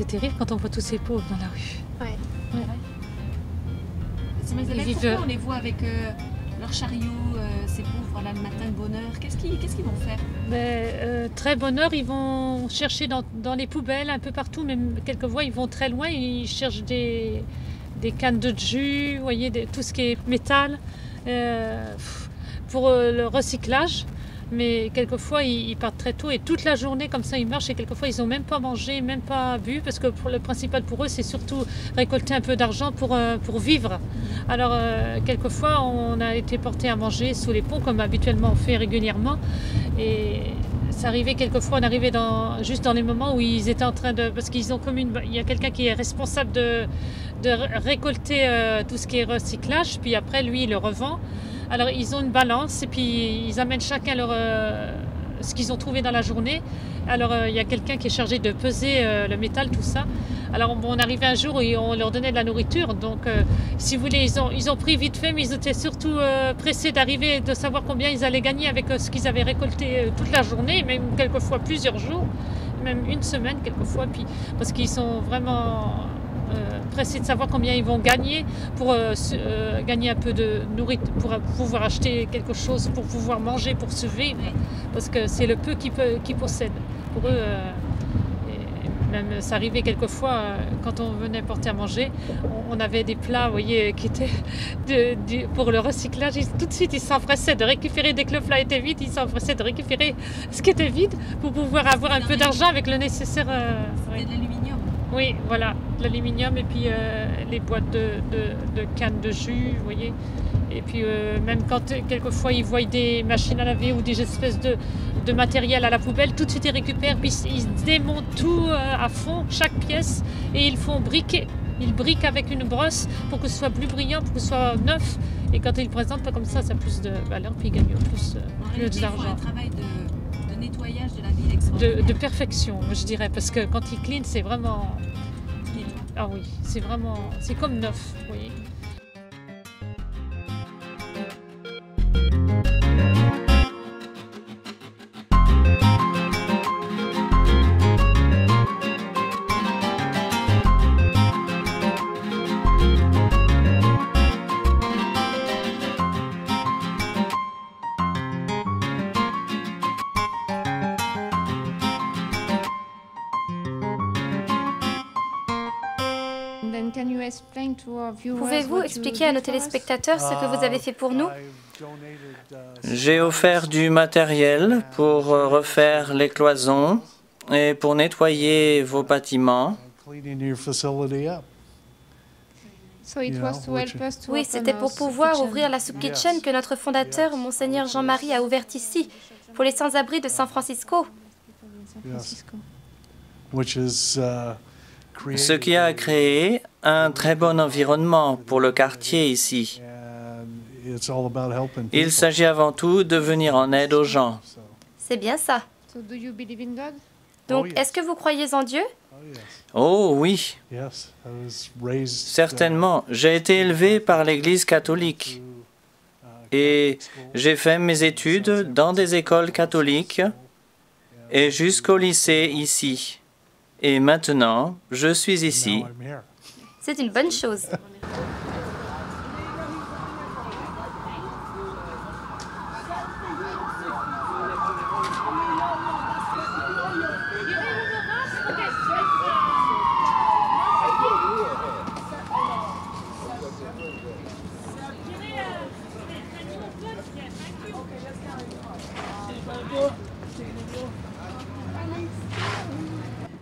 c'est terrible quand on voit tous ces pauvres dans la rue. Ouais. Ouais. Isabelle, pourquoi on les voit avec leur chariot, ces pauvres, là, le matin de bonne heure? Qu'est-ce qu'ils vont faire? Très bonne heure, ils vont chercher dans les poubelles, un peu partout, même quelquefois ils vont très loin, ils cherchent des cannes de jus, vous voyez, tout ce qui est métal, pour le recyclage. Mais quelquefois ils partent très tôt et toute la journée comme ça ils marchent et quelquefois ils n'ont même pas mangé, même pas bu, parce que le principal pour eux c'est surtout récolter un peu d'argent pour vivre. Alors quelquefois on a été porté à manger sous les ponts comme habituellement on fait régulièrement, et ça arrivait quelquefois, on arrivait juste dans les moments où ils étaient en train de, parce qu'ils ont comme il y a quelqu'un qui est responsable de récolter tout ce qui est recyclage, puis après lui il le revend. Alors ils ont une balance et puis ils amènent chacun ce qu'ils ont trouvé dans la journée. Alors il y a quelqu'un qui est chargé de peser le métal, tout ça. Alors on arrivait un jour où on leur donnait de la nourriture. Donc si vous voulez, ils ont pris vite fait, mais ils étaient surtout pressés d'arriver, de savoir combien ils allaient gagner avec ce qu'ils avaient récolté toute la journée, même quelquefois plusieurs jours, même une semaine quelquefois. Puis, parce qu'ils sont vraiment pressés de savoir combien ils vont gagner pour gagner un peu de nourriture, pour pouvoir acheter quelque chose, pour pouvoir manger, pour se vivre, parce que c'est le peu qu'ils possèdent. Pour eux, même ça arrivait quelquefois quand on venait porter à manger, on avait des plats, vous voyez, qui étaient pour le recyclage. Tout de suite, ils s'empressaient de récupérer, dès que le plat était vide, ils s'empressaient de récupérer ce qui était vide pour pouvoir avoir un peu d'argent avec le nécessaire. C'était de l'aluminium. Oui, voilà, de l'aluminium et puis les boîtes de cannes de jus, vous voyez. Et puis même quand quelquefois ils voient des machines à laver ou des espèces de matériel à la poubelle, tout de suite ils récupèrent, puis ils démontent tout à fond, chaque pièce, et ils font briquer. Ils briquent avec une brosse pour que ce soit plus brillant, pour que ce soit neuf. Et quand ils le présentent comme ça, ça a plus de valeur, puis ils gagnent plus d'argent. Ils font un travail de nettoyage de la ville extraordinaire. De perfection, je dirais, parce que quand ils clean, c'est vraiment... Ah oui, c'est vraiment... C'est comme neuf, vous voyez. Pouvez-vous expliquer à nos téléspectateurs ce que vous avez fait pour nous? J'ai offert du matériel pour refaire les cloisons et pour nettoyer vos bâtiments. Oui, c'était pour pouvoir ouvrir la soup kitchen que notre fondateur, Monseigneur Jean-Marie, a ouverte ici, pour les sans-abri de San Francisco. Ce qui a créé un très bon environnement pour le quartier ici. Il s'agit avant tout de venir en aide aux gens. C'est bien ça. Donc, est-ce que vous croyez en Dieu? Oh oui, certainement. J'ai été élevé par l'Église catholique et j'ai fait mes études dans des écoles catholiques et jusqu'au lycée ici. Et maintenant, je suis ici. C'est une bonne chose.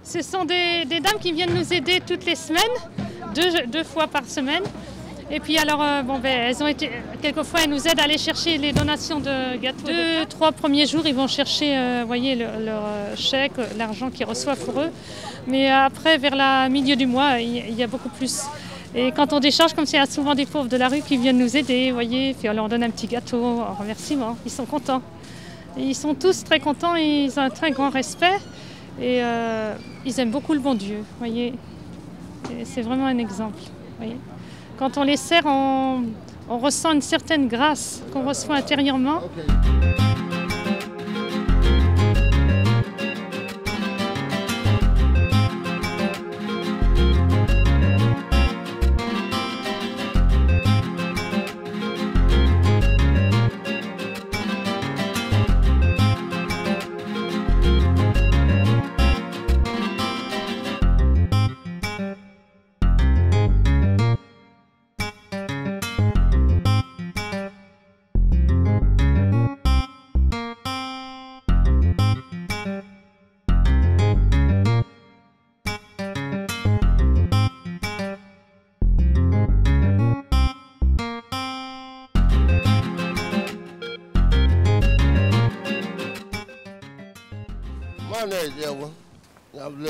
Ce sont des dames qui viennent nous aider toutes les semaines, deux fois par semaine. Et puis alors, elles ont été, quelquefois, elles nous aident à aller chercher les donations de gâteaux. 2-3 premiers jours, ils vont chercher, voyez, leur chèque, l'argent qu'ils reçoivent pour eux. Mais après, vers le milieu du mois, il y a beaucoup plus. Et quand on décharge, comme ça, il y a souvent des pauvres de la rue qui viennent nous aider, voyez. Puis on leur donne un petit gâteau en remerciement. Ils sont contents. Et ils sont tous très contents et ils ont un très grand respect. Et ils aiment beaucoup le bon Dieu, voyez. C'est vraiment un exemple, voyez. Quand on les sert, on ressent une certaine grâce qu'on reçoit intérieurement.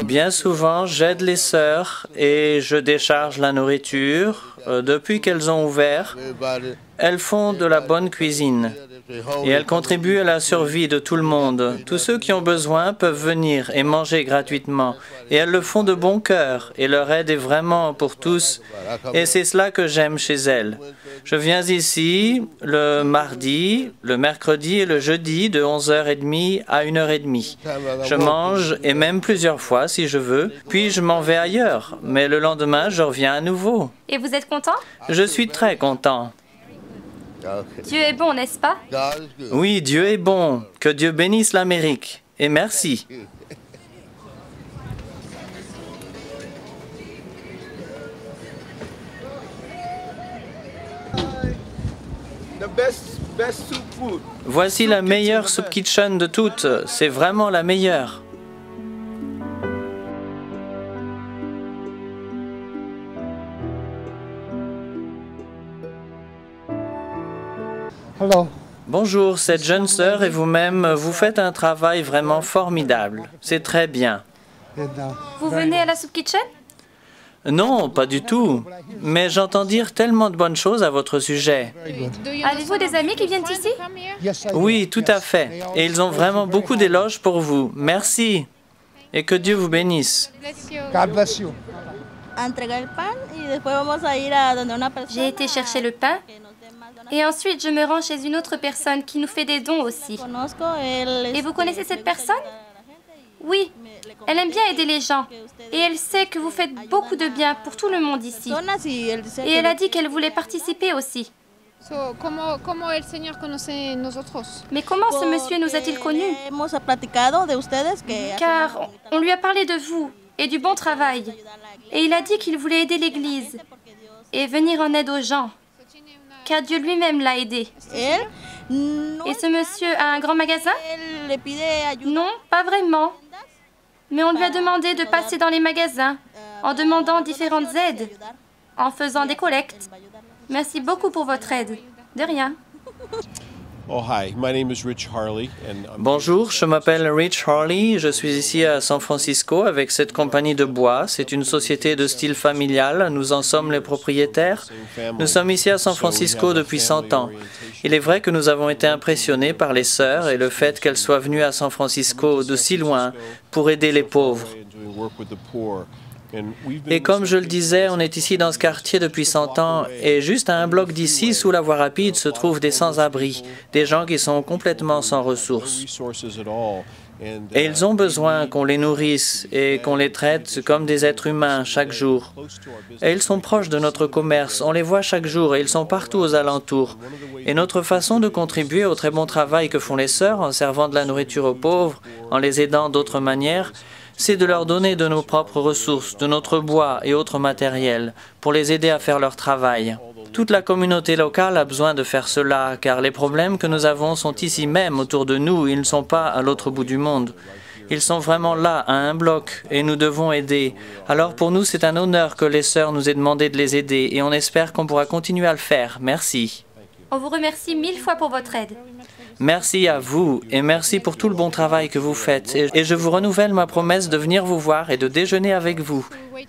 Bien souvent, j'aide les sœurs et je décharge la nourriture. Depuis qu'elles ont ouvert, elles font de la bonne cuisine et elles contribuent à la survie de tout le monde. Tous ceux qui ont besoin peuvent venir et manger gratuitement et elles le font de bon cœur et leur aide est vraiment pour tous et c'est cela que j'aime chez elles. Je viens ici le mardi, le mercredi et le jeudi de 11h30 à 1h30. Je mange et même plusieurs fois si je veux, puis je m'en vais ailleurs, mais le lendemain je reviens à nouveau. Et vous êtes content? Je suis très content. Dieu est bon, n'est-ce pas? Oui, Dieu est bon. Que Dieu bénisse l'Amérique. Et merci. Voici la meilleure soup kitchen de toutes. C'est vraiment la meilleure. Bonjour, cette jeune sœur et vous-même, vous faites un travail vraiment formidable. C'est très bien. Vous venez à la soup kitchen? Non, pas du tout. Mais j'entends dire tellement de bonnes choses à votre sujet. Avez-vous des amis qui viennent ici? Oui, tout à fait. Et ils ont vraiment beaucoup d'éloges pour vous. Merci. Et que Dieu vous bénisse. J'ai été chercher le pain. Et ensuite, je me rends chez une autre personne qui nous fait des dons aussi. Et vous connaissez cette personne? Oui, elle aime bien aider les gens. Et elle sait que vous faites beaucoup de bien pour tout le monde ici. Et elle a dit qu'elle voulait participer aussi. Mais comment ce monsieur nous a-t-il connus? Car on lui a parlé de vous et du bon travail. Et il a dit qu'il voulait aider l'Église et venir en aide aux gens. Car Dieu lui-même l'a aidé. Et ce monsieur a un grand magasin? Non, pas vraiment. Mais on lui a demandé de passer dans les magasins en demandant différentes aides, en faisant des collectes. Merci beaucoup pour votre aide. De rien. Bonjour, je m'appelle Rich Harley. Je suis ici à San Francisco avec cette compagnie de bois. C'est une société de style familial. Nous en sommes les propriétaires. Nous sommes ici à San Francisco depuis 100 ans. Il est vrai que nous avons été impressionnés par les sœurs et le fait qu'elles soient venues à San Francisco de si loin pour aider les pauvres. Et comme je le disais, on est ici dans ce quartier depuis 100 ans et juste à un bloc d'ici, sous la voie rapide, se trouvent des sans-abri, des gens qui sont complètement sans ressources. Et ils ont besoin qu'on les nourrisse et qu'on les traite comme des êtres humains chaque jour. Et ils sont proches de notre commerce, on les voit chaque jour et ils sont partout aux alentours. Et notre façon de contribuer au très bon travail que font les sœurs en servant de la nourriture aux pauvres, en les aidant d'autres manières, c'est de leur donner de nos propres ressources, de notre bois et autres matériels, pour les aider à faire leur travail. Toute la communauté locale a besoin de faire cela, car les problèmes que nous avons sont ici même autour de nous, ils ne sont pas à l'autre bout du monde. Ils sont vraiment là, à un bloc, et nous devons aider. Alors pour nous, c'est un honneur que les sœurs nous aient demandé de les aider, et on espère qu'on pourra continuer à le faire. Merci. On vous remercie 1000 fois pour votre aide. Merci à vous et merci pour tout le bon travail que vous faites. Et je vous renouvelle ma promesse de venir vous voir et de déjeuner avec vous.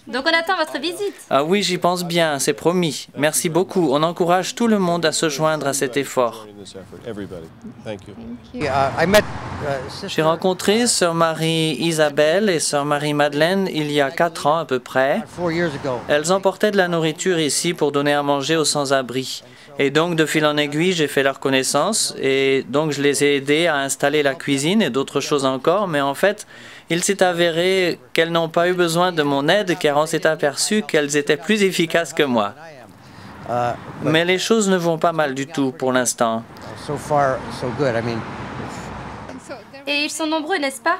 Donc on attend votre visite. Ah oui, j'y pense bien, c'est promis. Merci beaucoup. On encourage tout le monde à se joindre à cet effort. J'ai rencontré Sœur Marie Isabelle et Sœur Marie Madeleine il y a 4 ans à peu près. Elles emportaient de la nourriture ici pour donner à manger aux sans-abri. Et donc, de fil en aiguille, j'ai fait leur connaissance et donc je les ai aidées à installer la cuisine et d'autres choses encore. Mais en fait, il s'est avéré qu'elles n'ont pas eu besoin de mon aide car on s'est aperçu qu'elles étaient plus efficaces que moi. Mais les choses ne vont pas mal du tout pour l'instant. Et ils sont nombreux, n'est-ce pas?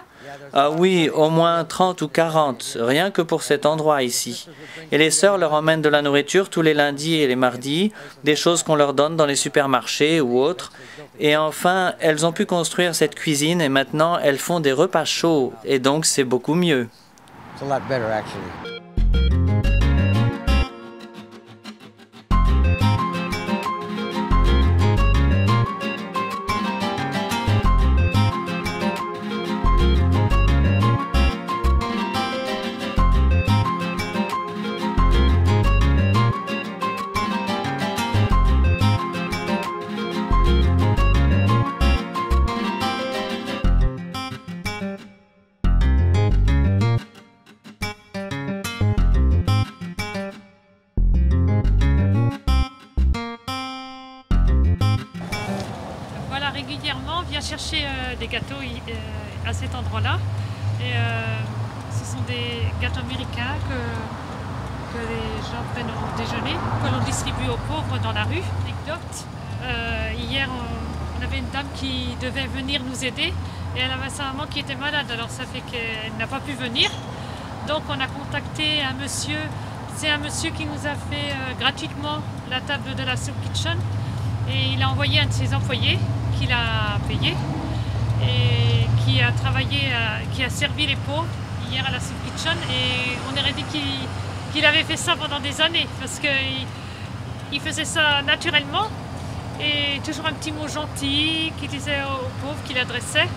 Ah oui, au moins 30 ou 40, rien que pour cet endroit ici. Et les sœurs leur emmènent de la nourriture tous les lundis et les mardis, des choses qu'on leur donne dans les supermarchés ou autres. Et enfin, elles ont pu construire cette cuisine et maintenant elles font des repas chauds. Et donc c'est beaucoup mieux. chercher des gâteaux à cet endroit-là. Et ce sont des gâteaux américains que les gens prennent au déjeuner, que l'on distribue aux pauvres dans la rue. Anecdote. Hier, on avait une dame qui devait venir nous aider et elle avait sa maman qui était malade, alors ça fait qu'elle n'a pas pu venir. Donc on a contacté un monsieur, c'est un monsieur qui nous a fait gratuitement la table de la Soup Kitchen et il a envoyé un de ses employés qu'il a payé et qui a travaillé, qui a servi les pauvres hier à la Soup Kitchen et on aurait dit qu'il avait fait ça pendant des années parce qu'il faisait ça naturellement et toujours un petit mot gentil qu'il disait aux pauvres, qu'il adressait.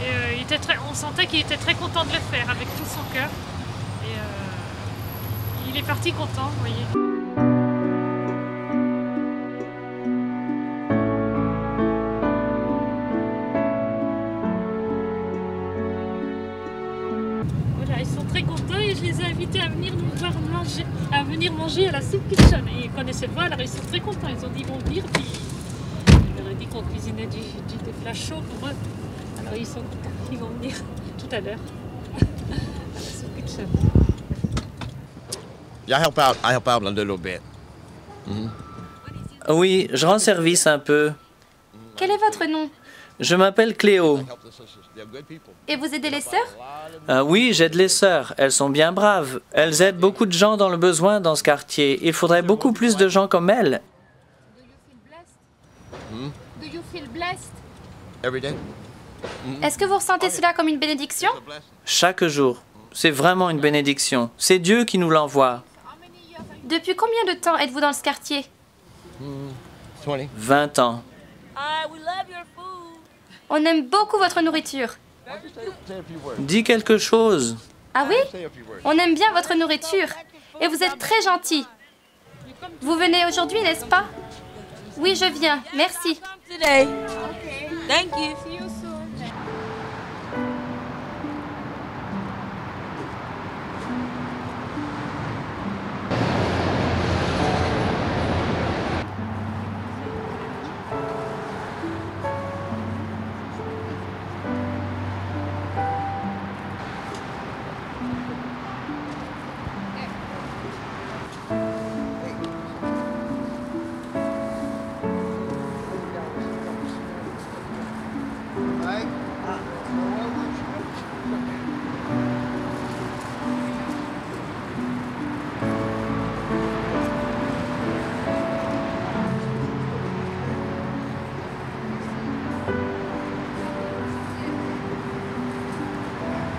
Et on sentait qu'il était très content de le faire avec tout son cœur. Et il est parti content, vous voyez. Voilà, ils sont très contents et je les ai invités à venir nous voir manger, à la Soup Kitchen. Et ils connaissaient pas, alors ils sont très contents. Ils ont dit ils vont venir, puis ils leur ont dit qu'on cuisinait des plats chauds pour eux. Alors ils sont contents, ils vont venir tout à l'heure à la Soup Kitchen. I help out a little bit. Oui, je rends service un peu. Quel est votre nom? Je m'appelle Cléo. Et vous aidez les sœurs? Oui, j'aide les sœurs. Elles sont bien braves. Elles aident beaucoup de gens dans le besoin dans ce quartier. Il faudrait beaucoup plus de gens comme elles. Do you feel blessed? Every day. Est-ce que vous ressentez cela comme une bénédiction? Chaque jour. C'est vraiment une bénédiction. C'est Dieu qui nous l'envoie. Depuis combien de temps êtes-vous dans ce quartier? 20. 20 ans. On aime beaucoup votre nourriture. Dis quelque chose. Ah oui? On aime bien votre nourriture. Et vous êtes très gentil. Vous venez aujourd'hui, n'est-ce pas? Oui, je viens. Merci. Thank you.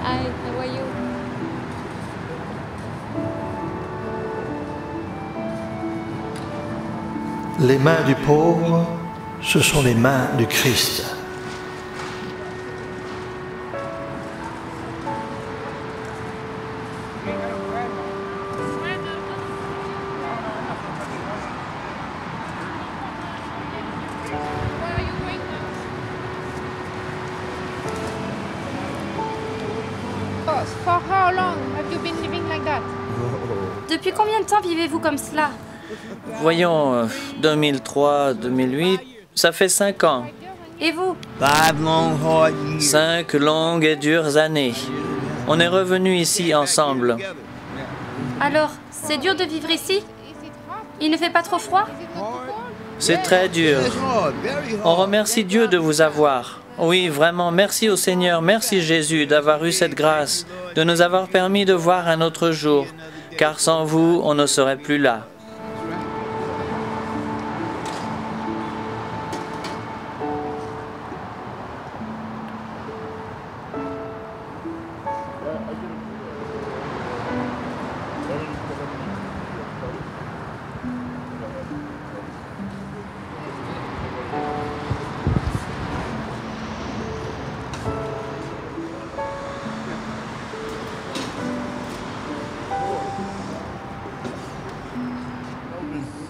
Hi, how are you? Les mains du pauvre, ce sont les mains du Christ. For how long have you been living like that? Depuis combien de temps vivez-vous comme cela? Voyons, 2003, 2008, ça fait 5 ans. Et vous? 5 longues et dures années. On est revenus ici ensemble. Alors, c'est dur de vivre ici? Il ne fait pas trop froid? C'est très dur. On remercie Dieu de vous avoir. Oui, vraiment, merci au Seigneur, merci Jésus d'avoir eu cette grâce, de nous avoir permis de voir un autre jour, car sans vous, on ne serait plus là.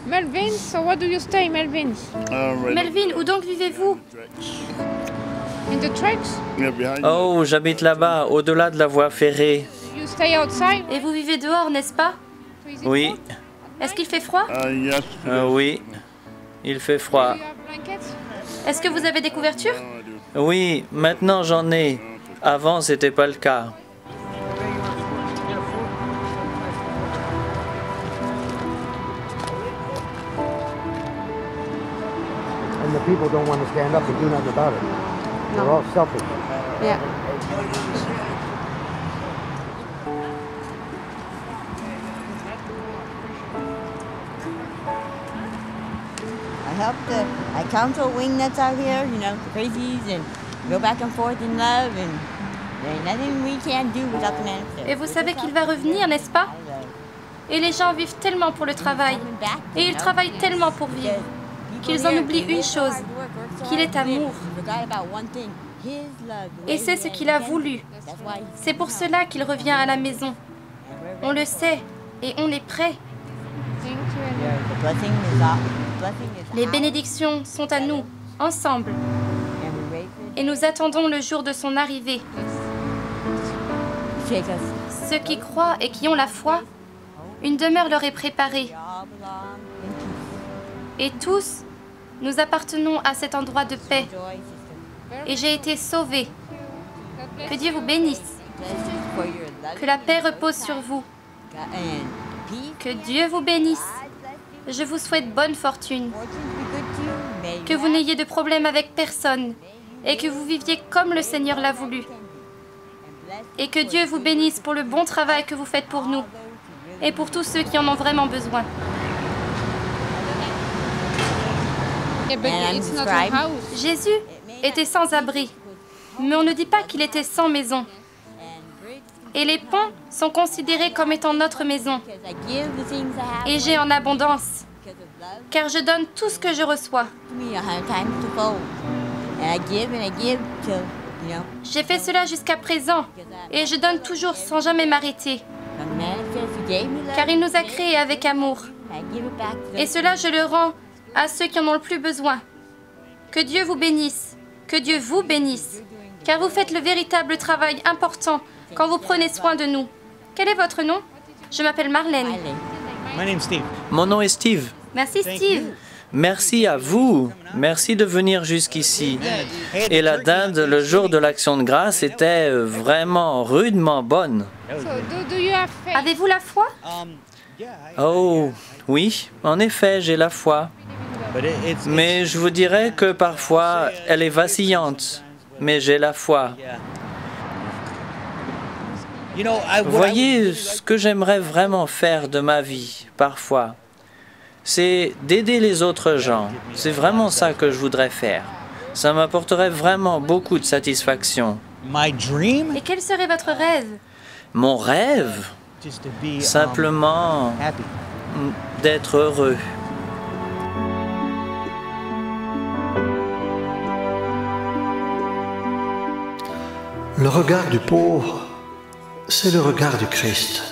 Melvin, so what do you stay, Melvin? Melvin, où donc vivez-vous? In the church? Oh, j'habite là-bas, au-delà de la voie ferrée. You stay outside? Et vous vivez dehors, n'est-ce pas? Oui, Est-ce qu'il fait froid? oui, il fait froid. Do you have blankets? Est-ce que vous avez des couvertures? Oui, maintenant j'en ai. Avant, c'était pas le cas. And the people don't want to stand up and do nothing about it. They're all selfish. Yeah. I counsel wingnuts out here, you know, crazies, and go back and forth in love, and there's nothing we can't do without the minister. Et vous savez qu'il va revenir, n'est-ce pas? Et les gens vivent tellement pour le travail, et ils travaillent tellement pour vivre, qu'ils en oublient une chose, qu'il est amour. Et c'est ce qu'il a voulu. C'est pour cela qu'il revient à la maison. On le sait, et on est prêt. Les bénédictions sont à nous, ensemble. Et nous attendons le jour de son arrivée. Ceux qui croient et qui ont la foi, une demeure leur est préparée. Et tous, nous appartenons à cet endroit de paix. Et j'ai été sauvée. Que Dieu vous bénisse. Que la paix repose sur vous. Que Dieu vous bénisse. Je vous souhaite bonne fortune. Que vous n'ayez de problème avec personne et que vous viviez comme le Seigneur l'a voulu. Et que Dieu vous bénisse pour le bon travail que vous faites pour nous et pour tous ceux qui en ont vraiment besoin. Jésus était sans abri, mais on ne dit pas qu'il était sans maison. Et les ponts sont considérés comme étant notre maison. Et j'ai en abondance, car je donne tout ce que je reçois. J'ai fait cela jusqu'à présent, et je donne toujours sans jamais m'arrêter. Car il nous a créés avec amour. Et cela, je le rends à ceux qui en ont le plus besoin. Que Dieu vous bénisse, que Dieu vous bénisse, car vous faites le véritable travail important quand vous prenez soin de nous. Quel est votre nom? Je m'appelle Marlène. Mon nom est Steve. Merci Steve. Merci à vous. Merci de venir jusqu'ici. Et la dinde, le jour de l'Action de grâce, était vraiment rudement bonne. Avez-vous la foi? Oh, oui, en effet, j'ai la foi. Mais je vous dirais que parfois, elle est vacillante. Mais j'ai la foi. Vous voyez, ce que j'aimerais vraiment faire de ma vie, parfois, c'est d'aider les autres gens. C'est vraiment ça que je voudrais faire. Ça m'apporterait vraiment beaucoup de satisfaction. Et quel serait votre rêve? Mon rêve? Simplement d'être heureux. Le regard du pauvre, c'est le regard du Christ.